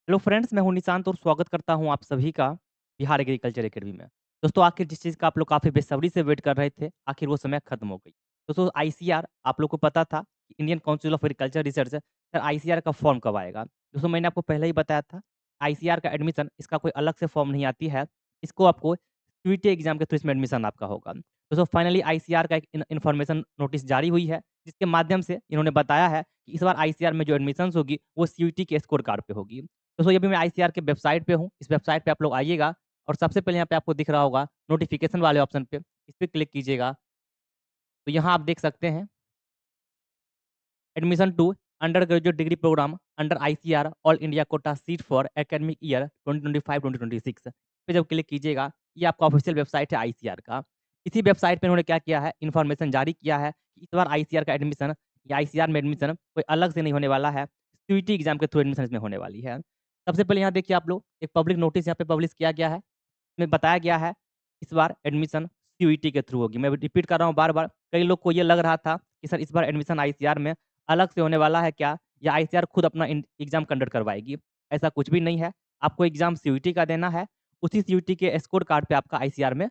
Hello friends, मैं हूँ निशांत और स्वागत करता हूँ आप सभी का बिहार एग्रीकल्चर एकेडमी में। दोस्तों आखिर जिस चीज़ का आप लोग काफ़ी बेसब्री से वेट कर रहे थे, आखिर वो समय खत्म हो गई। दोस्तों आईसीआर आप लोग को पता था कि Indian council of agriculture research sir ICR का फॉर्म कब आएगा? दोस्तों मैंने आपको पहले ही बताया था, आईसीआर का एडमिशन इसका कोई अलग से फॉर्म नहीं आती है, इसको आपको सीयूईटी एग्ज़ाम के थ्रू इसमें एडमिशन आपका होगा। दोस्तों फाइनली आईसीआर का एक इन्फॉर्मेशन नोटिस जारी हुई है, जिसके माध्यम से इन्होंने बताया है कि इस बार आईसीआर में जो एडमिशन्स होगी, वो सीयूईटी के स्कोर कार्ड पे होगी। दोस्तों ये भी मैं आईसीआर के वेबसाइट पे हूँ, इस वेबसाइट पे आप लोग आइएगा और सबसे पहले यहाँ पे आपको दिख रहा होगा नोटिफ़िकेशन वाले ऑप्शन पे, इस पे क्लिक कीजिएगा। तो यहाँ आप देख सकते हैं admission to undergraduate degree programme under ICR all India quota seat for academic year 2025-2026 पे जब क्लिक कीजिएगा, ये आपका ऑफिशियल वेबसाइट है आईसीआर का। इसी वेबसाइट पे उन्होंने क्या किया है, इन्फॉर्मेशन जारी किया है कि इस बार आईसीआर का एडमिशन या आईसीआर में एडमिशन कोई अलग से नहीं होने वाला है, सीयूईटी एग्ज़ाम के थ्रू एडमिशन इसमें होने वाली है। सबसे पहले यहाँ देखिए आप लोग, एक पब्लिक नोटिस यहाँ पे पब्लिश किया गया है। में बताया गया है, इस बार एडमिशन सीयूईटी के थ्रू होगी। मैं रिपीट कर रहा हूँ बार-बार, कई लोग को ये लग रहा था कि सर इस बार एडमिशन आईसीआर में अलग से होने वाला है क्या? या आईसीआर खुद अपना एग्ज़ाम कंडक्ट करवाएगी? ऐसा कुछ भी नहीं है, आपको एग्ज़ाम सीयूईटी का देना है, उसी सीयूईटी के स्कोर कार्ड पे आपका आईसीआर में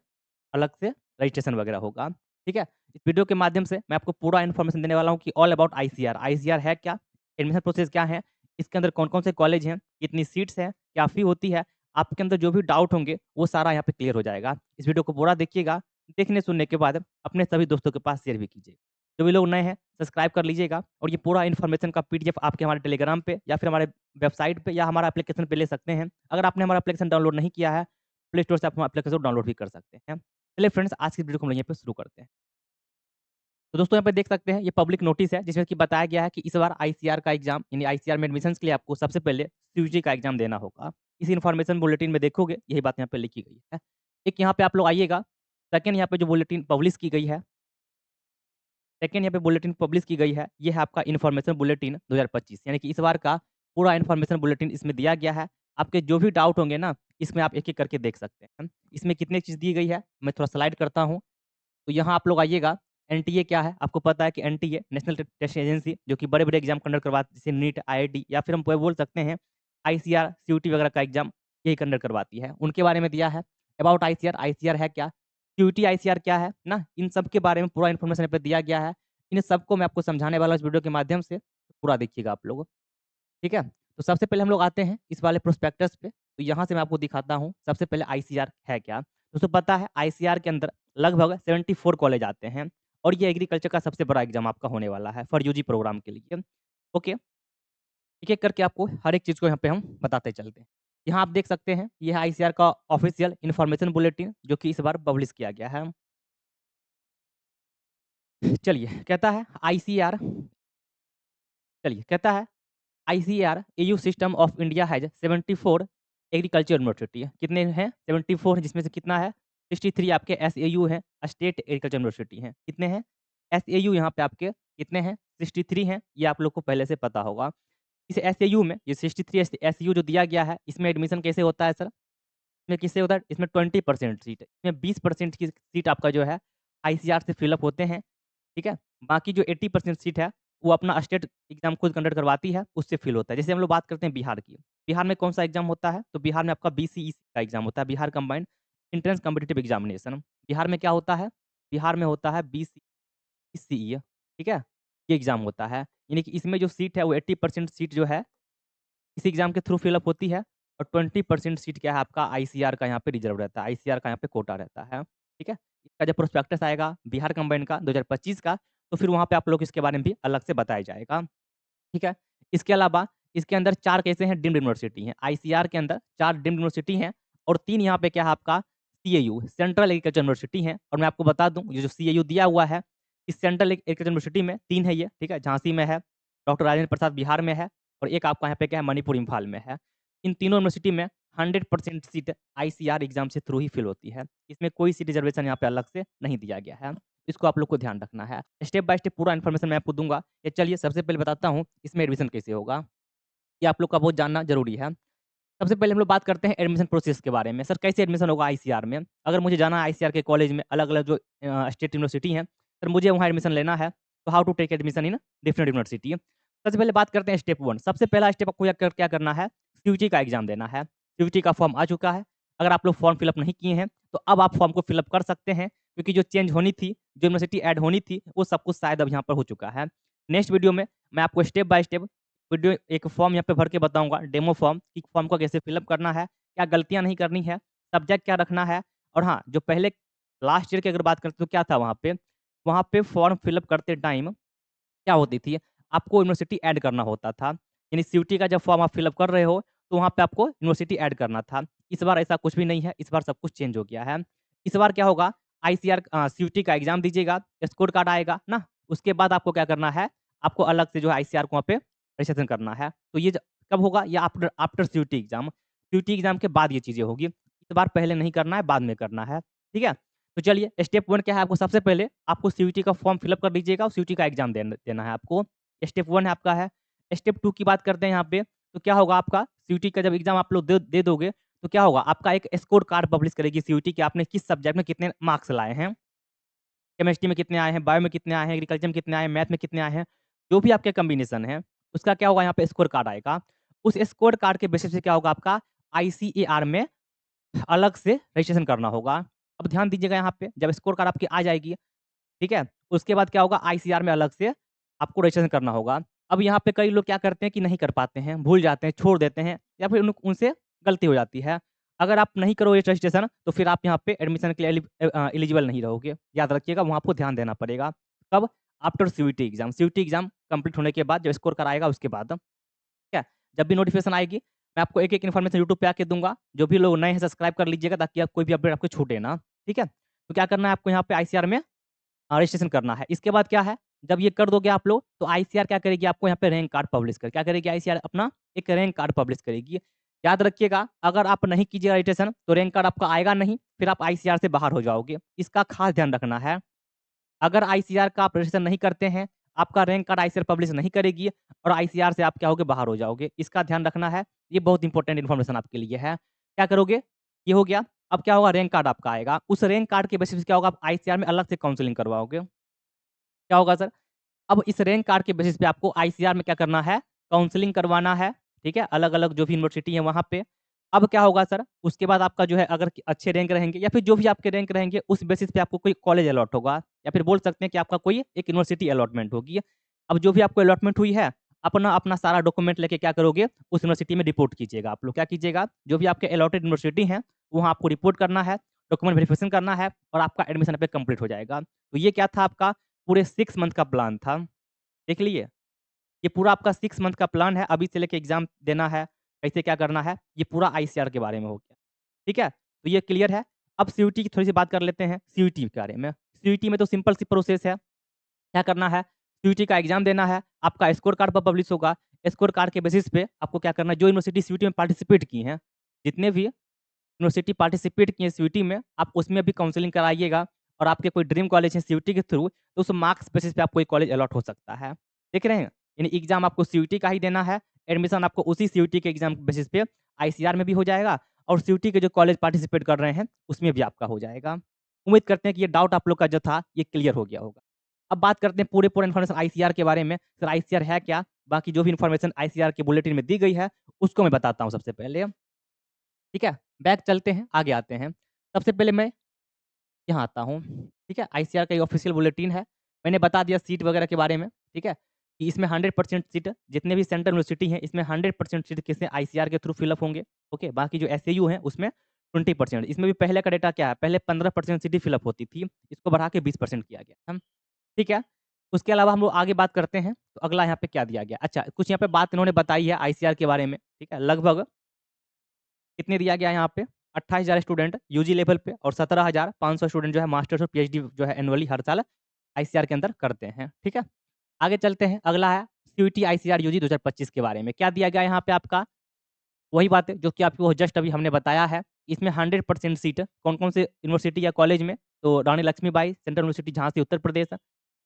अलग से रजिस्ट्रेशन वगैरह होगा, ठीक है? इस वीडियो के माध्यम से मैं आपको पूरा इन्फॉर्मेशन देने वाला हूँ कि ऑल अबाउट आईसीआर। आईसीआर है क्या? एडमिशन प्रोसेस क्या है? इसके अंदर कौन-कौन से कॉलेज हैं? कितनी सीट्स हैं? क्या फ़ी होती है? आपके अंदर जो भी डाउट होंगे, वो सारा यहाँ पे क्लियर हो जाएगा। इस वीडियो को पूरा देखिएगा, देखने-सुनने के बाद अपने सभी दोस्तों के पास शेयर भी कीजिए। जो भी लोग नए हैं, सब्सक्राइब कर लीजिएगा और ये पूरा इन्फॉर्मेशन का पीडीएफ आपके हमारे टेलीग्राम पे या फिर हमारे वेबसाइट पे या हमारा एप्लीकेशन पे ले सकते हैं। अगर आपने हमारा एप्लीकेशन डाउनलोड नहीं किया है, प्ले स्टोर से आप हमारा एप्लीकेशन डाउनलोड भी कर सकते हैं। चलिए फ्रेंड्स, आज की वीडियो को हम लोग यहीं पे शुरू करते हैं। तो दोस्तों यहाँ पे देख सकते हैं, ये पब्लिक नोटिस है जिसमें कि बताया गया है कि इस बार आईसीआर का एग्ज़ाम यानी आईसीआर में एडमिशन्स के लिए आपको सबसे पहले सीयूईटी का एग्ज़ाम देना होगा। इस इन्फॉर्मेशन बुलेटिन में देखोगे, यही बात यहाँ पे लिखी गई है। एक यहाँ पे आप लोग आइएगा, सेकंड यहाँ पे जो बुलेटिन पब्लिश की गई है, सेकंड यहाँ पे बुलेटिन पब्लिश की गई है, ये है आपका इन्फॉर्मेशन बुलेटिन 2025 यानी कि इस बार का पूरा इन्फॉर्मेशन बुलेटिन इसमें दिया गया है। आपके जो भी डाउट होंगे ना, इसमें आप एक-एक करके देख सकते हैं। इसमें कितनी चीज़ दी गई है, मैं थोड़ा स्लाइड करता हूँ। तो यहाँ आप लोग आइएगा, एनटीए क्या है? आपको पता है कि एनटीए नेशनल टेस्ट एजेंसी जो कि बड़े-बड़े एग्ज़ाम कंडक्ट करवाती है, जैसे नीट, आईआईटी या फिर हम बोल सकते हैं आईसीआर, सीयूईटी वगैरह का एग्ज़ाम यही कंडक्ट करवाती है। उनके बारे में दिया है। अबाउट आईसीआर, आईसीआर है क्या? सीयूईटी आईसीआर क्या है? ना? इन सब के बारे में पूरा इन्फॉर्मेशन यहाँ पे दिया गया है। इन सबको मैं आपको समझाने वाला हूँ इस वीडियो के माध्यम से, पूरा देखिएगा आप लोग। ठीक है? तो सबसे पहले हम लोग आते हैं इस वाले प्रोस्पेक्टस पे, तो यहाँ से मैं आपको दिखाता हूँ, सबसे पहले आईसीआर है क्या? दोस्तों पता है आईसीआर के अंदर लगभग 74 कॉलेज आते हैं और ये एग्रीकल्चर का सबसे बड़ा एग्ज़ाम आपका होने वाला है फॉर यूजी प्रोग्राम के लिए। ओके, एक-एक करके आपको हर एक चीज़ को यहाँ पे हम बताते चलते हैं। यहाँ आप देख सकते हैं, ये है आईसीआर का ऑफ़िशियल इन्फॉर्मेशन बुलेटिन जो कि इस बार पब्लिश किया गया है। चलिए, कहता है आईसीआर चलिए, कहता है ICR AU system of India has 74 agriculture university है। कितने हैं? 74 जिसमें से कितना है? 63 आपके एसएयू हैं, स्टेट एग्रीकल्चर यूनिवर्सिटी हैं। कितने हैं? एसएयू यहाँ पे आपके कितने हैं? 63 हैं, ये आप लोग को पहले से पता होगा। इस एसएयू में ये 63 एसएयू जो दिया गया है, इसमें एडमिशन कैसे होता है सर? इसमें किससे होता है? इसमें 20% सीट है। इसमें 20% की सीट आपका जो है आईसीआर से फिल अप होते हैं, ठीक है? बाकी जो 80% सीट है, वो अपना स्टेट एग्ज़ाम खुद कंडक्ट करवाती है, उससे फिल होता है। जैसे हम लोग बात करते हैं बिहार की, बिहार में कौन-सा एग्ज़ाम होता है? तो बिहार में आपका बीसीईसी का एग्ज़ाम होता है, Bihar combined entrance competitive examination. Bihar में क्या होता है? बिहार में होता है बीसीईसी, ठीक है? ये एग्ज़ाम होता है, यानी कि इसमें जो सीट है वो 80% सीट जो है इस एग्ज़ाम के थ्रू फिल अप होती है और 20% सीट क्या है आपका आईसीआर का यहाँ पे रिज़र्व रहता है, आईसीआर का यहाँ पे कोटा रहता है, ठीक है? इसका जब प्रोस्पेक्टस आएगा बिहार कंबाइंड का 2025 का, तो फिर वहाँ पे आप लोग इसके बारे में भी अलग से बताया जाएगा, ठीक है? इसके अलावा इसके अंदर 4 कैसे हैं डीम्ड यूनिवर्सिटी हैं, आईसीआर के अंदर 4 डीम्ड यूनिवर्सिटी हैं और 3 यहाँ पे क्या है आपका सीएयू सेंट्रल एग्रीकल्चर यूनिवर्सिटी है और मैं आपको बता दूँ ये जो सीएयू दिया हुआ है, इस सेंट्रल एग्रीकल्चर यूनिवर्सिटी में 3 है ये, ठीक है? झांसी में है, डॉक्टर राजेंद्र प्रसाद बिहार में है और एक आपका यहाँ पे क्या है मणिपुर इम्फाल में है। इन तीनों यूनिवर्सिटी में 100% सीट आईसीआर एग्ज़ाम से थ्रू ही फिल होती है। इसमें कोई सीट रिज़र्वेशन यहाँ पे अलग से नहीं दिया गया है। इसको आप लोग को ध्यान रखना है। स्टेप बाय स्टेप पूरा इन्फॉर्मेशन मैं आपको दूँगा। ये चलिए सबसे पहले बताता हूँ इसमें एडमिशन कैसे होगा? ये आप लोग का बहुत जानना ज़रूरी है। सबसे पहले हम लोग बात करते हैं एडमिशन प्रोसेस के बारे में। सर कैसे एडमिशन होगा आईसीआर में? अगर मुझे जाना है आईसीआर के कॉलेज में अलग-अलग जो स्टेट यूनिवर्सिटी हैं, सर मुझे वहाँ एडमिशन लेना है, तो how to take admission in different university? सबसे पहले बात करते हैं स्टेप 1 सबसे पहला स्टेप आपको क्या करना है, सीयूईटी का एग्ज़ाम देना है। सीयूईटी का फॉर्म आ चुका है। अगर आप लोग फॉर्म फिल अप नहीं किए हैं, तो अब आप फॉर्म को फिल अप कर सकते हैं, क्योंकि जो चेंज होनी थी, जो यूनिवर्सिटी ऐड होनी थी, वो सब कुछ शायद अब यहाँ पर हो चुका है। नेक्स्ट वीडियो में मैं आपको स्टेप बाय स्टेप वीडियो एक फॉर्म यहाँ पे भर के बताऊँगा, डेमो फॉर्म, कि फॉर्म को कैसे फिल अप करना है, क्या गलतियाँ नहीं करनी है, सब्जेक्ट क्या रखना है, और हाँ, जो पहले लास्ट ईयर की अगर बात करें तो क्या था वहाँ पे? वहाँ पे फॉर्म फिल अप करते टाइम क्या होती थी, आपको यूनिवर्सिटी ऐड करना होता था। यानी सीयूईटी का जब फॉर्म आप फिल अप कर रहे हो, तो वहाँ पे आपको यूनिवर्सिटी ऐड करना था। इस बार ऐसा कुछ भी नहीं है, इस बार सब कुछ चेंज हो गया है। इस बार क्या होगा, सीयूईटी का एग्ज़ाम दीजिएगा, स्कोर कार्ड आएगा ना, उसके बाद आपको क्या करना है, आपको अलग से जो है आईसीआर को वहाँ पे रजिस्ट्रेशन करना है। तो ये ज कब होगा? या after after CUET exam. CUET exam के बाद ये चीज़ें होगी। इस बार पहले नहीं करना है, बाद में करना है। ठीक है? तो चलिए स्टेप 1 क्या है, आपको सबसे पहले आपको सीयूईटी का फॉर्म फिल अप कर दीजिएगा और सीयूईटी का एग्ज़ाम देना है आपको। स्टेप 1 है आपका है। स्टेप 2 की बात करते हैं यहाँ पे, तो क्या होगा आपका सीयूईटी का जब एग्ज़ाम आप लोग दे दोगे, तो क्या होगा आपका एक स्कोर कार्ड पब्लिश करेगी सीयूईटी कि आपने किस सब्जेक्ट में कितने मार्क्स लाए हैं। केमिस्ट्री में कितने आए हैं, बायो में कितने आए हैं, एग्रीकल्चर में कितने आए हैं, मैथ में कितने आए हैं, जो भी आपके कॉम्बिनेशन है, उसका क्या होगा यहाँ पे स्कोर कार्ड आएगा। उस स्कोर कार्ड के बेसिस पे क्या होगा आपका आईसीएआर में अलग से रजिस्ट्रेशन करना होगा। अब ध्यान दीजिएगा यहाँ पे, जब स्कोर कार्ड आपकी आ जाएगी, ठीक है? उसके बाद क्या होगा आईसीआर में अलग से आपको रजिस्ट्रेशन करना होगा। अब यहाँ पे कई लोग क्या करते हैं कि नहीं कर पाते हैं, भूल जाते हैं, छोड़ देते हैं या फिर उनसे गलती हो जाती है। अगर आप नहीं करोगे रजिस्ट्रेशन तो फिर आप यहाँ पे एडमिशन के लिए एलिजिबल नहीं रहोगे। याद रखिएगा वहाँ आपको ध्यान देना पड़ेगा। कब? After CUET exam. CUET exam complete होने के बाद जब स्कोर कार्ड आएगा उसके बाद। ठीक है? जब भी नोटिफ़िकेशन आएगी, मैं आपको एक-एक इन्फॉर्मेशन यूट्यूब पे आके दूँगा। जो भी लोग नए हैं सब्सक्राइब कर लीजिएगा ताकि आप कोई भी अपडेट आपको छूटे ना। ठीक है? तो क्या करना है आपको यहाँ पे आईसीआर में रजिस्ट्रेशन करना है। इसके बाद क्या है, जब ये कर दोगे आप लोग, तो आईसीआर क्या करेगी आपको यहाँ पे रैंक कार्ड पब्लिश कर क्या करेगी आईसीआर अपना एक रैंक कार्ड पब्लिश करेगी। याद रखिएगा, अगर आप नहीं कीजिएगा रजिस्ट्रेशन, तो रैंक कार्ड आपका आएगा नहीं, फिर आप आईसीआर से बाहर हो जाओगे। इसका खास ध्यान रखना है। अगर आईसीआर का आप रजिस्ट्रेशन नहीं करते हैं, आपका रैंक कार्ड आईसीआर पब्लिश नहीं करेगी और आईसीआर से आप क्या होगे बाहर हो जाओगे। इसका ध्यान रखना है, ये बहुत इंपॉर्टेंट इन्फॉर्मेशन आपके लिए है। क्या करोगे? ये हो गया, अब क्या होगा रैंक कार्ड आपका आएगा। उस रैंक कार्ड के बेसिस पे क्या होगा आप आईसीआर में अलग से काउंसलिंग करवाओगे। क्या होगा सर? अब इस रैंक कार्ड के बेसिस पे आपको आईसीआर में क्या करना है, काउंसलिंग करवाना है, ठीक है? अलग-अलग जो भी यूनिवर्सिटी है वहाँ पे। अब क्या होगा सर, उसके बाद आपका जो है अगर अच्छे रैंक रहेंगे या फिर जो भी आपके रैंक रहेंगे, उस बेसिस पे आपको कोई कॉलेज अलॉट होगा या फिर बोल सकते हैं कि आपका कोई एक यूनिवर्सिटी अलॉटमेंट होगी। अब जो भी आपको अलॉटमेंट हुई है, अपना अपना सारा डॉक्यूमेंट लेके क्या करोगे, उस यूनिवर्सिटी में रिपोर्ट कीजिएगा आप लोग। क्या कीजिएगा, जो भी आपके अलॉटेड यूनिवर्सिटी हैं, वहाँ आपको रिपोर्ट करना है, डॉक्यूमेंट वेरिफिकेशन करना है और आपका एडमिशन यहाँ पे कंप्लीट हो जाएगा। तो ये क्या था आपका पूरे 6 मंथ का प्लान था। देख लिए? ये पूरा आपका 6 मंथ का प्लान है, अभी से लेके एग्ज़ाम देना है, कैसे क्या करना है, ये पूरा आईसीआर के बारे में हो गया। ठीक है? तो ये क्लियर है। अब सीयूईटी की थोड़ी-सी बात कर लेते हैं, सीयूईटी के बारे में। सीयूईटी में तो सिंपल सी प्रोसेस है। क्या करना है, सीयूईटी का एग्ज़ाम देना है, आपका स्कोर कार्ड पब्लिश होगा, स्कोर कार्ड के बेसिस पे आपको क्या करना है, जो यूनिवर्सिटी सीयूईटी में पार्टिसिपेट की हैं, जितने भी यूनिवर्सिटी पार्टिसिपेट की है सीयूईटी में, आप उसमें भी काउंसलिंग कराइएगा और आपके कोई ड्रीम कॉलेज है सीयूईटी के थ्रू, तो उस मार्क्स बेसिस पे आपको एक कॉलेज अलॉट हो सकता है। देख रहे हैं? यानी एग्ज़ाम आपको सीयूईटी का ही देना है, एडमिशन आपको उसी सीयूईटी के एग्ज़ाम बेसिस पे आईसीआर में भी हो जाएगा और सीयूईटी के जो कॉलेज पार्टिसिपेट कर रहे हैं, उसमें भी आपका हो जाएगा। उम्मीद करते हैं कि ये डाउट आप लोग का जो था, ये क्लियर हो गया होगा। अब बात करते हैं पूरे इन्फॉर्मेशन आईसीआर के बारे में। सर आईसीआर है क्या? बाकी जो भी इन्फॉर्मेशन आईसीआर के बुलेटिन में दी गई है, उसको मैं बताता हूँ सबसे पहले। ठीक है? बैक चलते हैं, आगे आते हैं। सबसे पहले मैं यहाँ आता हूँ, ठीक है? आईसीआर का ये ऑफ़िशियल बुलेटिन है। मैंने बता दिया सीट वगैरह के बारे में, ठीक है? कि इसमें 100% सीट जितने भी सेंट्रल यूनिवर्सिटी हैं, इसमें 100% सीट किससे आईसीआर के थ्रू फिल अप होंगे, ओके? बाकी जो एसएयू हैं, उसमें 20%। इसमें भी पहले का डेटा क्या है, पहले 15% सीटें फिल अप होती थी, इसको बढ़ा के 20% किया गया है, ठीक है? उसके अलावा हम लोग आगे बात करते हैं, तो अगला यहाँ पे क्या दिया गया? अच्छा, कुछ यहाँ पे बात इन्होंने बताई है आईसीआर के बारे में, ठीक है? लगभग कितने दिया गया है यहाँ पे 28,000 स्टूडेंट यूजी लेवल पे और 17,500 स्टूडेंट जो है मास्टर्स और पीएचडी जो है एनुअली हर साल आईसीआर के अंदर करते हैं, ठीक है? आगे चलते हैं, अगला है सीयूईटी आईसीआर यूजी 2025 के बारे में। क्या दिया गया है यहाँ पे आपका? वही बात है जो कि आपको जस्ट अभी हमने बताया है। इसमें 100% सीट कौन-कौन से यूनिवर्सिटी या कॉलेज में? तो Rani Lakshmibai central university Jhansi Uttar Pradesh,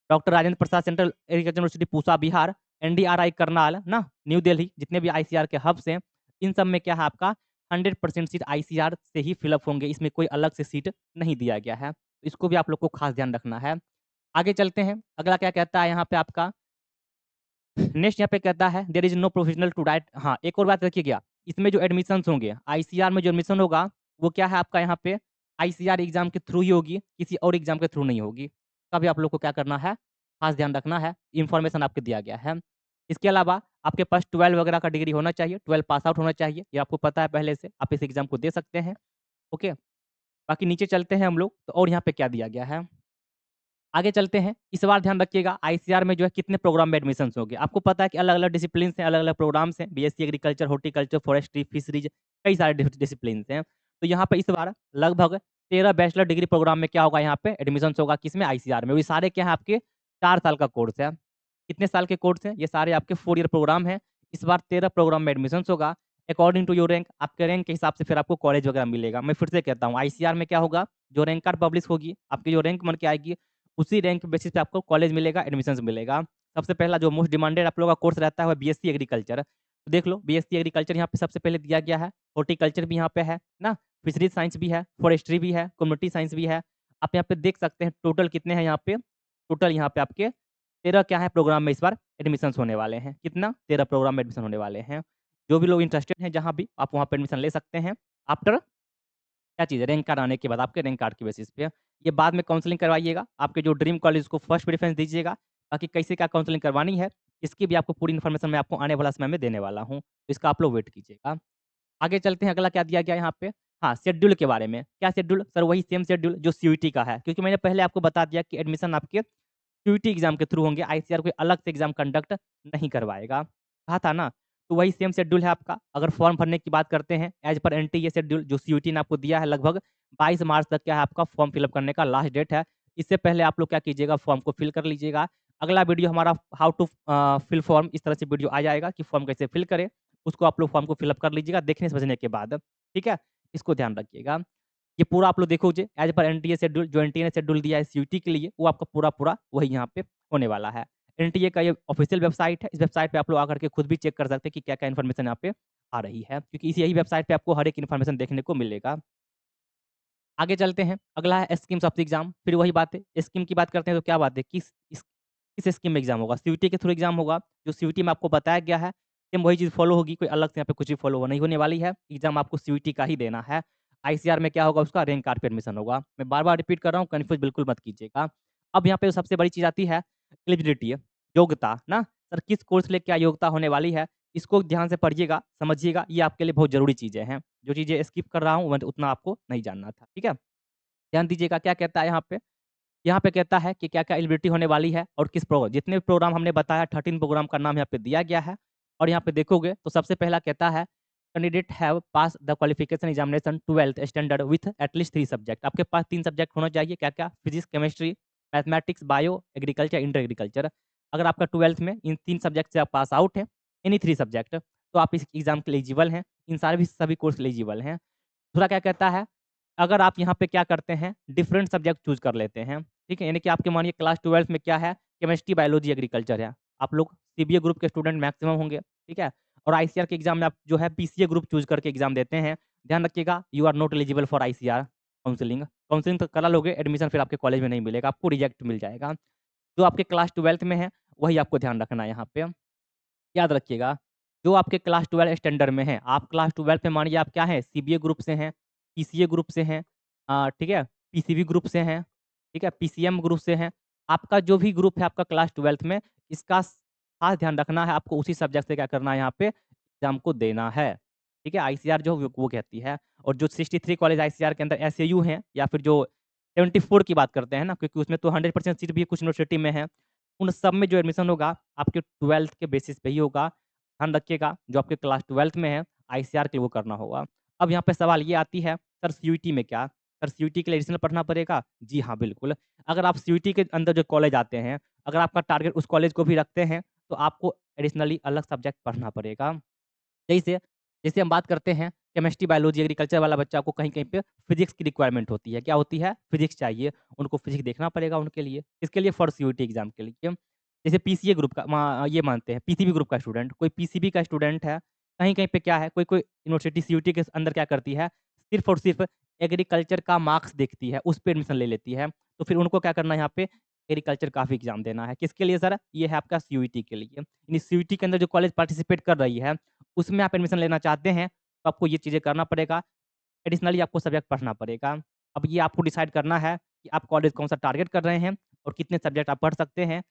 doctor Rajendra Prasad central agriculture university Pusa Bihar, NDRI Karnal ना न्यू दिल्ली, जितने भी आईसीआर के हब्स हैं, इन सब में क्या है आपका 100% सीट आईसीआर से ही फिल अप होंगे, इसमें कोई अलग से सीट नहीं दिया गया है। इसको भी आप लोग को खास ध्यान रखना है। आगे चलते हैं, अगला क्या कहता है यहाँ पे आपका नेक्स्ट यहाँ पे कहता है there is no provisional to right हाँ, एक और बात रखिएगा इसमें जो एडमिशन्स होंगे, आईसीआर में जो एडमिशन होगा, वो क्या है आपका यहाँ पे आईसीआर एग्ज़ाम के थ्रू ही होगी, किसी और एग्ज़ाम के थ्रू नहीं होगी। तभी आप लोग को क्या करना है, ख़ास ध्यान रखना है, इन्फॉर्मेशन आपको दिया गया है। इसके अलावा आपके पास 12 वगैरह का डिग्री होना चाहिए, 12 पास आउट होना चाहिए, ये आपको पता है पहले से, आप इस एग्ज़ाम को दे सकते हैं, ओके। बाकी नीचे चलते हैं हम लोग, तो और यहाँ पे क्या दिया गया है। आगे चलते हैं, इस बार ध्यान रखिएगा आईसीआर में जो है कितने प्रोग्राम में एडमिशन्स होंगे। आपको पता है कि अलग-अलग डिसिप्लिन्स हैं, अलग-अलग प्रोग्राम्स हैं, BSc agriculture, horticulture, forestry, fisheries, कई सारे डिसिप्लिन्स हैं। तो यहाँ पे इस बार लगभग 13 बैचलर डिग्री प्रोग्राम में क्या होगा यहाँ पे एडमिशन्स होगा किसमें आईसीआर में। वो सारे क्या हैं आपके 4 साल का कोर्स है। कितने साल के कोर्स हैं? ये सारे आपके 4 ईयर प्रोग्राम हैं। इस बार 13 प्रोग्राम में एडमिशन्स होगा। अकॉर्डिंग टू योर रैंक, आपके रैंक के हिसाब से फिर आपको कॉलेज वगैरह मिलेगा। मैं फिर से कहता हूँ आईसीआर में क्या होगा, जो रैंक कार्ड पब्लिश होगी, आपकी जो रैंक बन के आएगी, उसी रैंक बेसिस पे आपको कॉलेज मिलेगा, एडमिशन्स मिलेगा। सबसे पहला जो मोस्ट डिमांडेड आप लोगों का कोर्स रहता है वो बीएससी एग्रीकल्चर। तो देख लो बीएससी एग्रीकल्चर यहाँ पे सबसे पहले दिया गया है, हॉर्टिकल्चर भी यहाँ पे है ना? फिशरीज साइंस भी है, फॉरेस्ट्री भी है, कम्युनिटी साइंस भी है। आप यहाँ पे देख सकते हैं टोटल कितने हैं यहाँ पे, टोटल यहाँ पे आपके 13 क्या है प्रोग्राम में इस बार एडमिशन्स होने वाले हैं। कितना? 13 प्रोग्राम में एडमिशन होने वाले हैं। जो भी लोग इंटरेस्टेड हैं जहाँ भी, आप वहाँ पे एडमिशन ले सकते हैं। आफ्टर क्या चीज़ है, रैंक कार्ड आने के बाद आपके रैंक कार्ड के बेसिस पे। ये बाद में काउंसलिंग करवाइएगा, आपके जो ड्रीम कॉलेज को फर्स्ट प्रेफ़रेंस दीजिएगा, बाकी कैसे क्या काउंसलिंग करवानी है, इसकी भी आपको पूरी इन्फॉर्मेशन मैं आपको आने वाला समय में देने वाला हूँ। तो इसका आप लोग वेट कीजिएगा। आगे चलते हैं, अगला क्या दिया गया है यहाँ पे? हाँ, शेड्यूल के बारे में। क्या शेड्यूल? सर वही सेम शेड्यूल जो सीयूईटी का है, क्योंकि मैंने पहले आपको बता दिया कि एडमिशन आपके सीयूईटी एग्ज़ाम के थ्रू होंगे, आईसीआर कोई अलग से एग्ज़ाम कंडक्ट नहीं करवाएगा। कहा था ना? तो वही सेम शेड्यूल है आपका। अगर फॉर्म भरने की बात करते हैं, एज़ पर एनटीए शेड्यूल जो सीयूईटी ने आपको दिया है, लगभग 22 मार्च तक क्या है आपका फॉर्म फिल अप करने का लास्ट डेट है। इससे पहले आप लोग क्या कीजिएगा, फॉर्म को फिल कर लीजिएगा। अगला वीडियो हमारा हाउ टू फिल फॉर्म, इस तरह से वीडियो आ जाएगा कि फॉर्म कैसे फिल करें। उसको आप लोग फॉर्म को फिल अप कर लीजिएगा देखने-समझने के बाद, ठीक है? इसको ध्यान रखिएगा। ये पूरा आप लोग देखोगे एज़ पर एनटीए शेड्यूल, जो एनटीए ने शेड्यूल दिया है सीयूईटी के लिए, वो आपका पूरा-पूरा वही यहाँ पे होने वाला है। एनटीए का ये ऑफ़िशियल वेबसाइट है, इस वेबसाइट पे आप लोग आकर के खुद भी चेक कर सकते हैं कि क्या-क्या इन्फॉर्मेशन यहाँ पे आ रही है, क्योंकि इसी यही वेबसाइट पे आपको हर एक इन्फॉर्मेशन देखने को मिलेगा। आगे चलते हैं, अगला है स्कीम्स ऑफ द एग्ज़ाम, फिर वही बात है, स्कीम की बात करते हैं तो क्या बात है, किस स्कीम में एग्ज़ाम होगा? सीयूईटी के थ्रू एग्ज़ाम होगा, जो सीयूईटी में आपको बताया गया है, सेम वही चीज़ फ़ॉलो होगी, कोई अलग से यहाँ पे कुछ भी फ़ॉलो नहीं होने वाली है, एग्ज़ाम आपको सीयूईटी का ही देना है। आईसीआर में क्या होगा उसका रैंक कार्ड पे एडमिशन होगा। मैं बार-बार रिपीट कर रहा हूँ, कन्फ्यूज़ बिल्कुल मत कीजिएगा। अब यहाँ पे सबसे बड़ी चीज़ आती है एलिजिबिलिटी, योग्यता ना, सर किस कोर्स के लिए क्या योग्यता होने वाली है, इसको ध्यान से पढ़िएगा, समझिएगा, ये आपके लिए बहुत ज़रूरी चीज़ें हैं। जो चीज़ें स्किप कर रहा हूँ, उतना आपको नहीं जानना था, ठीक है? ध्यान दीजिएगा क्या कहता है यहाँ पे? यहाँ पे कहता है कि क्या-क्या एलिजिबिलिटी होने वाली है और किस जितने भी प्रोग्राम हमने बताया 13 प्रोग्राम का नाम यहाँ पे दिया गया है और यहाँ पे देखोगे तो सबसे पहला कहता है candidate have pass the qualification examination 12th standard with at least 3 subject. आपके पास 3 सब्जेक्ट होना चाहिए, क्या-क्या? Physics, chemistry, mathematics, bio, agriculture, inter agriculture. अगर आपका 12th में इन 3 सब्जेक्ट से आप पास आउट हैं, एनी 3 सब्जेक्ट, तो आप इस एग्ज़ाम के लिए एलिजिबल हैं। इन सारे भी सभी कोर्स के लिए एलिजिबल हैं। दूसरा क्या कहता है, अगर आप यहाँ पे क्या करते हैं, डिफरेंट सब्जेक्ट चूज़ कर लेते हैं, ठीक है? यानी कि आपके मानिए क्लास 12th में क्या है, केमिस्ट्री, बायोलॉजी, एग्रीकल्चर है। आप लोग सीबीए ग्रुप के स्टूडेंट मैक्सिमम होंगे, ठीक है? और आईसीआर के एग्ज़ाम में आप जो है पीसीए ग्रुप चूज़ करके एग्ज़ाम देते हैं। ध्यान रखिएगा, you are not eligible for ICR counselling. Counselling तो करा लोगे, एडमिशन फिर आपके कॉलेज में नहीं मिलेगा, आपको रिजेक्ट मिल जाएगा। जो आपके क्लास 12th में है, वही आपको ध्यान रखना है यहाँ पे। याद रखिएगा, जो आपके क्लास 12 स्टैंडर्ड में हैं, आप क्लास 12 में मानिए आप क्या हैं, सीबीए ग्रुप से हैं, पीसीए ग्रुप से हैं, ठीक है? पीसीबी ग्रुप से हैं, ठीक है? पीसीएम ग्रुप से हैं। आपका जो भी ग्रुप है आपका क्लास 12 में, इसका खास ध्यान रखना है, आपको उसी सब्जेक्ट से क्या करना है यहाँ पे, एग्ज़ाम को देना है, ठीक है? आईसीआर जो वो कहती है और जो 63 कॉलेज आईसीआर के अंदर एसएयू हैं या फिर जो 74 की बात करते हैं ना, क्योंकि उसमें तो 100% सीट भी कुछ यूनिवर्सिटी में है। उन सब में जो एडमिशन होगा, आपके 12th के बेसिस पे ही होगा। ध्यान रखिएगा, जो आपके क्लास 12th में है, आईसीआर के लिए वो करना होगा। अब यहाँ पे सवाल ये आती है, सर सीयूईटी में क्या? सर सीयूईटी के लिए एडिशनल पढ़ना पड़ेगा? जी हाँ, बिल्कुल। अगर आप सीयूईटी के अंदर जो कॉलेज आते हैं, अगर आपका टारगेट उस कॉलेज को भी रखते हैं, तो आपको एडिशनली अलग सब्जेक्ट पढ़ना पड़ेगा। जैसे जैसे हम बात करते हैं केमिस्ट्री, बायोलॉजी, एग्रीकल्चर वाला बच्चा को कहीं-कहीं पे फिज़िक्स की रिक्वायरमेंट होती है। क्या होती है? फिज़िक्स चाहिए। उनको फिज़िक्स देखना पड़ेगा उनके लिए। किसके लिए? फॉर सीयूईटी एग्ज़ाम के लिए। जैसे पीसीए ग्रुप का ये मानते हैं पीसीबी ग्रुप का स्टूडेंट, कोई पीसीबी का स्टूडेंट है, कहीं-कहीं पे क्या है, कोई-कोई यूनिवर्सिटी सीयूईटी के अंदर क्या करती है, सिर्फ़ और सिर्फ़ एग्रीकल्चर का मार्क्स देखती है, उस पे एडमिशन ले लेती है। तो फिर उनको क्या करना है यहाँ पे, एग्रीकल्चर का भी एग्ज़ाम देना है। किसके लिए सर? ये है आपका सीयूईटी के लिए। यानी सीयूईटी के अंदर जो कॉलेज पार्टिसिपेट कर रही है, उसमें आप एडमिशन लेना चाहते हैं, तो आपको ये चीज़ें करना पड़ेगा। एडिशनली आपको सब्जेक्ट पढ़ना पड़ेगा। अब ये आपको डिसाइड करना है कि आप कॉलेज कौन-सा टारगेट कर रहे हैं और कितने सब्जेक्ट आप पढ़ सकते हैं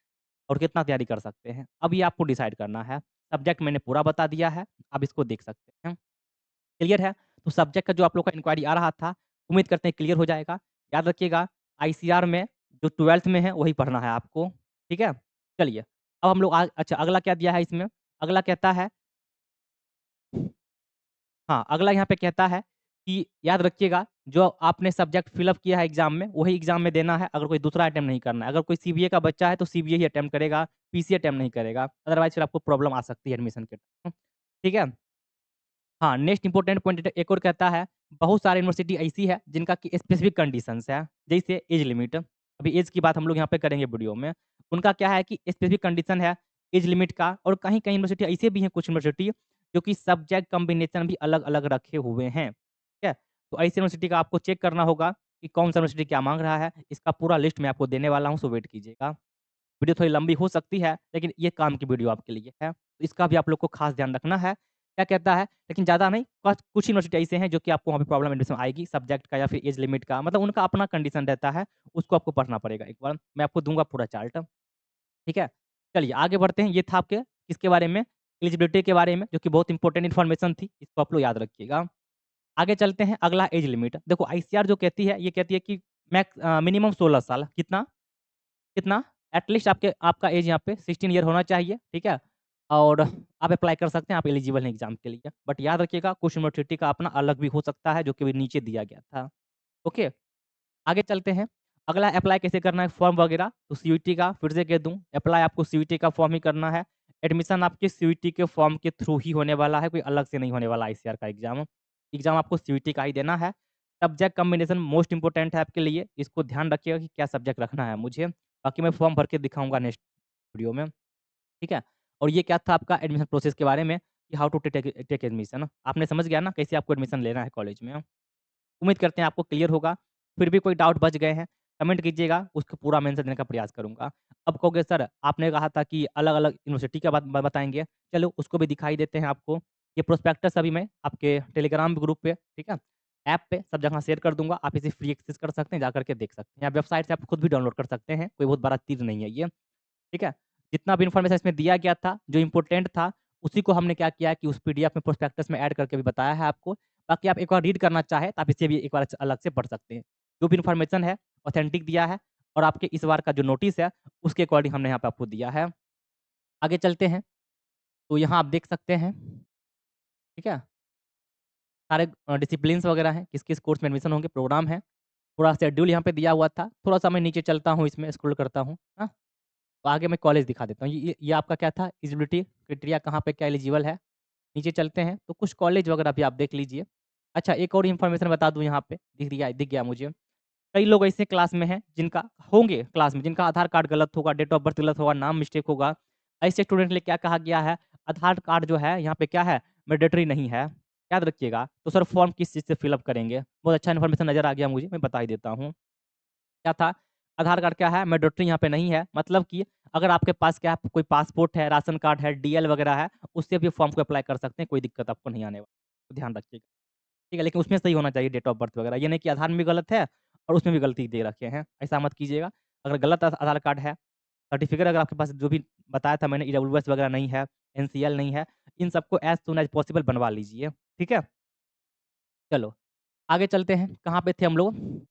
और कितना तैयारी कर सकते हैं। अब ये आपको डिसाइड करना है। सब्जेक्ट मैंने पूरा बता दिया है, आप इसको देख सकते हैं। क्लियर है? तो सब्जेक्ट का जो आप लोग का इंक्वायरी आ रहा था, उम्मीद करते हैं क्लियर हो जाएगा। याद रखिएगा आईसीआर में जो 12th में है वही पढ़ना है आपको, ठीक है? चलिए, अब हम लोग अच्छा अगला क्या दिया है इसमें? अगला कहता है हाँ, अगला यहाँ पे कहता है कि याद रखिएगा जो आपने सब्जेक्ट फिल अप किया है एग्ज़ाम में, वही एग्ज़ाम में देना है, अगर कोई दूसरा अटेम्प्ट नहीं करना है। अगर कोई सीबीए का बच्चा है तो सीबीए ही अटेम्प्ट करेगा, पीसी अटेम्प्ट नहीं करेगा, अदरवाइज़ फिर आपको प्रॉब्लम आ सकती है एडमिशन के टाइम। ठीक है? हाँ, नेक्स्ट इम्पोर्टेंट पॉइंट एक और कहता है, बहुत सारी यूनिवर्सिटी ऐसी है जिनका कि स्पेसिफिक कंडीशंस है, जैसे एज लिमिट। अभी एज की बात हम लोग यहाँ पे करेंगे वीडियो में। उनका क्या है कि स्पेसिफिक कंडीशन है एज लिमिट का और कहीं-कहीं यूनिवर्सिटी ऐसे भी हैं कुछ यूनिवर्सिटी जो कि सब्जेक्ट कॉम्बिनेशन भी अलग-अलग रखे हुए हैं, ठीक है? तो ऐसी यूनिवर्सिटी का आपको चेक करना होगा कि कौन-सा यूनिवर्सिटी क्या माँग रहा है, इसका पूरा लिस्ट मैं आपको देने वाला हूँ, सो वेट कीजिएगा। वीडियो थोड़ी लंबी हो सकती है, लेकिन ये काम की वीडियो आपके लिए है। तो इसका भी आप लोग को खास ध्यान रखना है। क्या कहता है, लेकिन ज़्यादा नहीं, बस कुछ यूनिवर्सिटी ऐसे हैं जो कि आपको वहाँ पे प्रॉब्लम एडमिशन आएगी सब्जेक्ट का या फिर एज लिमिट का, मतलब उनका अपना कंडीशन रहता है, उसको आपको पढ़ना पड़ेगा एक बार। मैं आपको दूँगा पूरा चार्ट, ठीक है? चलिए आगे बढ़ते हैं, ये था आपके किसके बारे में, एलिजिबिलिटी के बारे में, जो कि बहुत इंपॉर्टेंट इन्फॉर्मेशन थी, इसको आप लोग याद रखिएगा। आगे चलते हैं, अगला एज लिमिट। देखो आईसीआर जो कहती है, ये कहती है कि मिनिमम 16 साल, कितना? कितना? एटलीस्ट आपका एज यहाँ पे 16 ईयर होना चाहिए, ठीक है? और आप अप्लाई कर सकते हैं, आप एलिजिबल हैं एग्ज़ाम के लिए। बट याद रखिएगा कुछ यूनिवर्सिटी का अपना अलग भी हो सकता है, जो कि अभी नीचे दिया गया था। ओके? आगे चलते हैं। अगला अप्लाई कैसे करना है फॉर्म वगैरह, तो सीयूईटी का फिर से कह दूँ, अप्लाई आपको सीयूईटी का फॉर्म ही करना है। एडमिशन आपके सीयूईटी के फॉर्म के थ्रू ही होने वाला है, कोई अलग से नहीं होने वाला आईसीआर का एग्ज़ाम। एग्ज़ाम आपको सीयूईटी का ही देना है। सब्जेक्ट कॉम्बिनेशन मोस्ट इम्पोर्टेंट है आपके लिए, इसको ध्यान रखिएगा कि क्या सब्जेक्ट रखना है मुझे। बाकी मैं फॉर्म भर के दिखाऊँगा नेक्स्ट वीडियो में, ठीक है? और ये क्या था आपका एडमिशन प्रोसेस के बारे में कि हाउ टू टेक एडमिशन। आपने समझ गया ना कैसे आपको एडमिशन लेना है कॉलेज में। उम्मीद करते हैं आपको क्लियर होगा। फिर भी कोई डाउट बच गए हैं, कमेंट कीजिएगा, उसको पूरा मैं आंसर देने का प्रयास करूँगा। अब कहोगे सर आपने कहा था कि अलग-अलग यूनिवर्सिटी का बात बताएँगे, चलो उसको भी दिखाई देते हैं आपको। ये प्रोस्पेक्टस अभी मैं आपके टेलीग्राम ग्रुप पे, ठीक है? ऐप पे सब जगह शेयर कर दूँगा, आप इसे फ्री एक्सेस कर सकते हैं, जा कर के देख सकते हैं। या वेबसाइट से आप खुद भी डाउनलोड कर सकते हैं, कोई बहुत बड़ा चीज़ नहीं है ये, ठीक है? जितना भी इन्फॉर्मेशन इसमें दिया गया था, जो इम्पोर्टेंट था, उसी को हमने क्या किया कि उस पीडीएफ में प्रोस्पेक्टस में ऐड करके भी बताया है आपको। बाकी आप एक बार रीड करना चाहें, तो आप इसे भी एक बार अलग से पढ़ सकते हैं। जो भी इन्फॉर्मेशन है, ऑथेंटिक दिया है और आपके इस बार का जो नोटिस है, उसके अकॉर्डिंग हमने यहाँ पे आपको दिया है। आगे चलते हैं, तो यहाँ आप देख सकते हैं, ठीक है? सारे डिसिप्लिन्स वगैरह हैं, किस-किस कोर्स में एडमिशन होंगे, प्रोग्राम है। पूरा शेड्यूल यहाँ पे दिया हुआ था। थोड़ा-सा मैं नीचे चलता हूँ, इसमें स्क्रॉल करता हूँ, हाँ? तो आगे मैं कॉलेज दिखा देता हूँ। ये आपका क्या था एलिजिबिलिटी क्राइटेरिया कहाँ पे क्या एलिजिबल है। नीचे चलते हैं तो कुछ कॉलेज वगैरह भी आप देख लीजिए। अच्छा एक और इन्फॉर्मेशन बता दूँ यहाँ पे दिख गया मुझे। कई लोग ऐसे क्लास में हैं जिनका होंगे क्लास में जिनका आधार कार्ड गलत होगा, डेट ऑफ बर्थ गलत होगा, नाम मिस्टेक होगा। ऐसे स्टूडेंट के लिए क्या कहा गया है, आधार कार्ड जो है यहाँ पे क्या है मैंडेटरी नहीं है। याद रखिएगा। तो सर फॉर्म किस चीज़ से फिल अप करेंगे? बहुत अच्छा इन्फॉर्मेशन नज़र आ गया मुझे, मैं बता ही देता हूँ। क्या था? आधार कार्ड क्या है मैंडेटरी यहाँ पे नहीं है। मतलब कि अगर आपके पास क्या है कोई पासपोर्ट है, राशन कार्ड है, डीएल वगैरह है, उससे भी फॉर्म को अप्लाई कर सकते हैं, कोई दिक्कत आपको नहीं आने वाला। तो ध्यान रखिएगा, ठीक है? लेकिन उसमें सही होना चाहिए डेट ऑफ बर्थ वगैरह। ये नहीं कि आधार में भी गलत है और उसमें भी गलती दे रखे हैं, ऐसा मत कीजिएगा। अगर गलत आधार कार्ड है, सर्टिफिकेट अगर आपके पास जो भी बताया था मैंने ईडब्ल्यूएस वगैरह नहीं है, एनसीएल नहीं है, इन सबको एज़ सून एज़ पॉसिबल बनवा लीजिए, ठीक है? चलो, आगे चलते हैं, कहाँ पे थे हम लोग?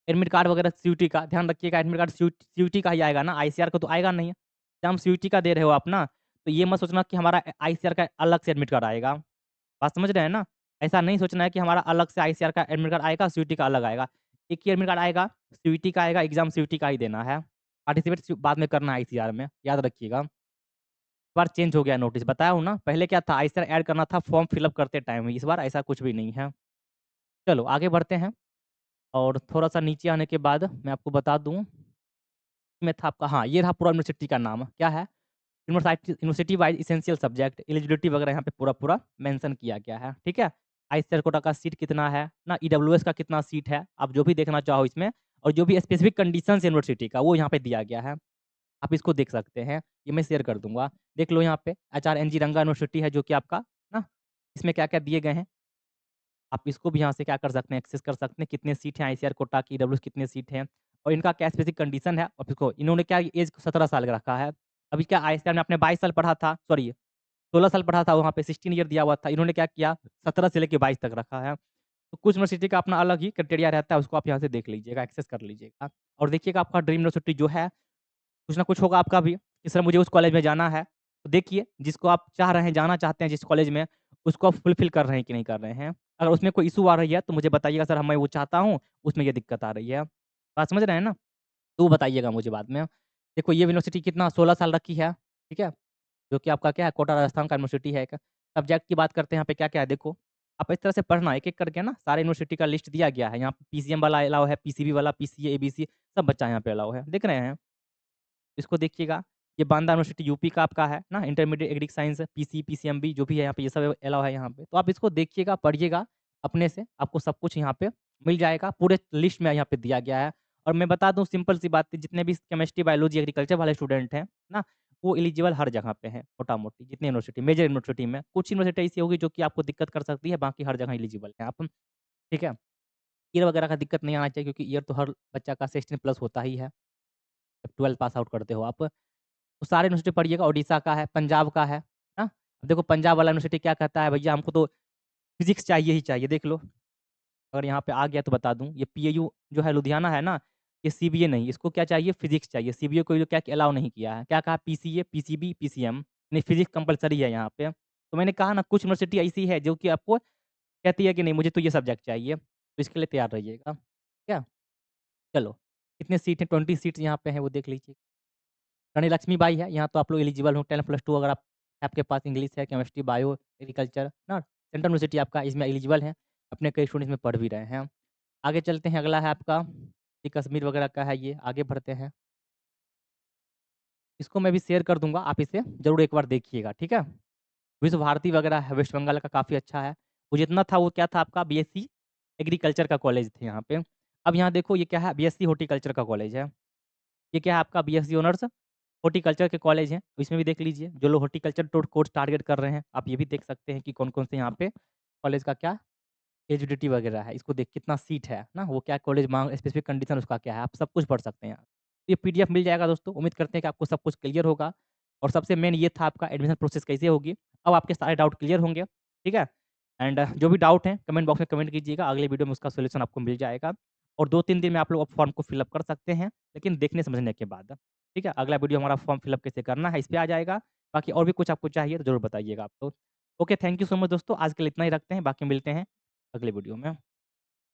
एडमिट कार्ड वगैरह सीयूटी का ध्यान रखिएगा एडमिट कार्ड सीयूटी का ही आएगा ना, आईसीआर का तो आएगा नहीं। जब हम सीयूटी का दे रहे हो आप ना, तो ये मत सोचना कि हमारा आईसीआर का अलग से एडमिट कार्ड आएगा। बात समझ रहे हैं ना? ऐसा नहीं सोचना है कि हमारा अलग से आईसीआर का एडमिट कार्ड आएगा, सीयूटी का अलग आएगा। एक ही एडमिट कार्ड आएगा, सीयूटी का आएगा, एग्ज़ाम सीयूटी का ही देना है। पार्टिसिपेट बाद में करना है आईसीआर में, याद रखिएगा। इस बार चेंज हो गया नोटिस, बताया हूँ ना, पहले क्या था आईसीआर ऐड करना था फॉर्म फिल अप करते टाइम, इस बार ऐसा कुछ भी नहीं है। चलो आगे बढ़ते हैं और थोड़ा-सा नीचे आने के बाद मैं आपको बता दूँ में था आपका हाँ, ये रहा पूरा यूनिवर्सिटी का नाम, क्या है? University wise essential subject, eligibility वगैरह यहाँ पे पूरा-पूरा मेंशन किया गया है, ठीक है? आईसीआर कोटा का सीट कितना है, ना ईडब्ल्यूएस का कितना सीट है, आप जो भी देखना चाहो इसमें और जो भी स्पेसिफिक कंडीशंस है यूनिवर्सिटी का, वो यहाँ पे दिया गया है। आप इसको देख सकते हैं, ये मैं शेयर कर दूँगा। देख लो यहाँ पे एचआरएनजी रंगा यूनिवर्सिटी है जो कि आपका ना इसमें क्या-क्या दिए गए हैं। आप इसको भी यहाँ से क्या कर सकते हैं, एक्सेस कर सकते हैं, कितने सीट हैं आईसीआर कोटा की, ईडब्ल्यूएस कितने सीट हैं और इनका क्या स्पेसिफिक कंडीशन है और इसको इन्होंने क्या एज 17 साल का रखा है। अभी क्या आईसीआर में आपने 22 साल पढ़ा था, सॉरी 16 साल पढ़ा था, वहाँ पे 16 ईयर दिया हुआ था। इन्होंने क्या किया 17 से लेके 22 तक रखा है। तो कुछ यूनिवर्सिटी का अपना अलग ही क्राइटेरिया रहता है, उसको आप यहाँ से देख लीजिएगा, एक्सेस कर लीजिएगा और देखिएगा आपका ड्रीम यूनिवर्सिटी जो है कुछ ना कुछ होगा आपका भी, कि सर मुझे उस कॉलेज में जाना है। तो देखिए, जिसको आप चाह रहे हैं, जाना चाहते हैं जिस कॉलेज में, उसको आप फुलफ़िल कर रहे हैं कि नहीं कर रहे हैं। अगर उसमें कोई इश्यू आ रही है, तो मुझे बताइएगा सर मैं वो चाहता हूँ, उसमें ये दिक्कत आ रही है। बात समझ रहे हैं ना? तो वो बताइएगा मुझे बाद में। देखो ये यूनिवर्सिटी कितना 16 साल रखी है, ठीक है? जो कि आपका क्या है कोटा राजस्थान का यूनिवर्सिटी है एक। सब्जेक्ट की बात करते हैं यहाँ पे क्या-क्या है देखो, आप इस तरह से पढ़ना एक-एक करके ना सारे यूनिवर्सिटी का लिस्ट दिया गया है। यहाँ पे पीसीएम वाला अलाउ है, पीसीबी वाला, पीसीए, एबीसी सब बच्चा यहाँ पे अलाउ है। देख रहे हैं? इसको देखिएगा, ये बांदा यूनिवर्सिटी यूपी का आपका है ना, इंटरमीडिएट एग्रीक साइंस, पीसी, पीसीएमबी जो भी है यहाँ पे ये सब अलाउ है यहाँ पे। तो आप इसको देखिएगा, पढ़िएगा अपने से, आपको सब कुछ यहाँ पे मिल जाएगा, पूरे लिस्ट में यहाँ पे दिया गया है। और मैं बता दूँ सिंपल सी बात है, जितने भी केमिस्ट्री, बायोलॉजी, एग्रीकल्चर वाले स्टूडेंट हैं ना, वो एलिजिबल हर जगह पे हैं, मोटा-मोटी जितनी यूनिवर्सिटी, मेजर यूनिवर्सिटी में। कुछ यूनिवर्सिटी ऐसी होगी जो कि आपको दिक्कत कर सकती है, बाकी हर जगह एलिजिबल हैं आप, ठीक है? ईयर वगैरह का दिक्कत नहीं आना चाहिए क्योंकि ईयर तो हर बच्चा का 16 प्लस होता ही है, जब 12 पास आउट करते हो आप। तो सारे यूनिवर्सिटी पढ़िएगा, ओडिशा का है, पंजाब का है ना? अब देखो पंजाब वाला यूनिवर्सिटी क्या कहता है भैया हमको तो फिज़िक्स चाहिए ही चाहिए, देख लो। अगर यहाँ पे आ गया तो बता दूँ, ये पीएयू जो है लुधियाना है ना, ये सीबीए नहीं, इसको क्या चाहिए फिज़िक्स चाहिए, सीबीए को ये क्या अलाउ नहीं किया है। क्या कहा पीसीए, पीसीबी, पीसीएम नहीं फिज़िक्स कंपल्सरी है यहाँ पे। तो मैंने कहा ना कुछ यूनिवर्सिटी ऐसी है जो कि आपको कहती है कि नहीं मुझे तो ये सब्जेक्ट चाहिए, तो इसके लिए तैयार रहिएगा। क्या? चलो, कितने सीट हैं 20 सीट्स यहाँ पे हैं वो देख लीजिए। रानी लक्ष्मीबाई है, यहाँ तो आप लोग एलिजिबल हो 10+2 अगर आप आपके पास इंग्लिश है, केमिस्ट्री, बायो, एग्रीकल्चर ना, सेंट्रल यूनिवर्सिटी आपका इसमें एलिजिबल है, अपने कई स्टूडेंट्स में पढ़ भी रहे हैं। आगे चलते हैं, अगला है आपका ये कश्मीर वगैरह का है ये, आगे बढ़ते हैं। इसको मैं भी शेयर कर दूँगा, आप इसे ज़रूर एक बार देखिएगा, ठीक है? विश्व भारती वगैरह है, वेस्ट बंगाल का काफ़ी अच्छा है। वो जितना था वो क्या था आपका बीएससी एग्रीकल्चर का कॉलेज थे यहाँ पे। अब यहाँ देखो ये क्या है बीएससी हॉर्टिकल्चर का कॉलेज है। ये क्या है आपका बीएससी ऑनर्स हॉर्टिकल्चर के कॉलेज हैं, तो इसमें भी देख लीजिए जो लोग हॉर्टिकल्चर कोर्स टारगेट कर रहे हैं, आप ये भी देख सकते हैं कि कौन-कौन से यहाँ पे कॉलेज का क्या एलिजिबिलिटी वगैरह है। इसको देख कितना सीट है ना, वो क्या कॉलेज मांग स्पेसिफिक कंडीशन उसका क्या है, आप सब कुछ पढ़ सकते हैं यहाँ। ये पीडीएफ मिल जाएगा दोस्तों, उम्मीद करते हैं कि आपको सब कुछ क्लियर होगा और सबसे मेन ये था आपका एडमिशन प्रोसेस कैसे होगी। अब आपके सारे डाउट क्लियर होंगे, ठीक है? एंड जो भी डाउट हैं कमेंट बॉक्स में कमेंट कीजिएगा, अगले वीडियो में उसका सॉल्यूशन आपको मिल जाएगा और 2-3 दिन में आप लोग फॉर्म को फिल अप कर सकते हैं, लेकिन देखने समझने के बाद। ठीक है? अगला वीडियो हमारा फॉर्म फिल अप कैसे करना है, इस पे आ जाएगा। बाकी और भी कुछ आपको चाहिए तो ज़रूर बताइएगा आप तो। Okay, thank you so much दोस्तों, आज के लिए इतना ही रखते हैं, बाकी मिलते हैं अगले वीडियो में।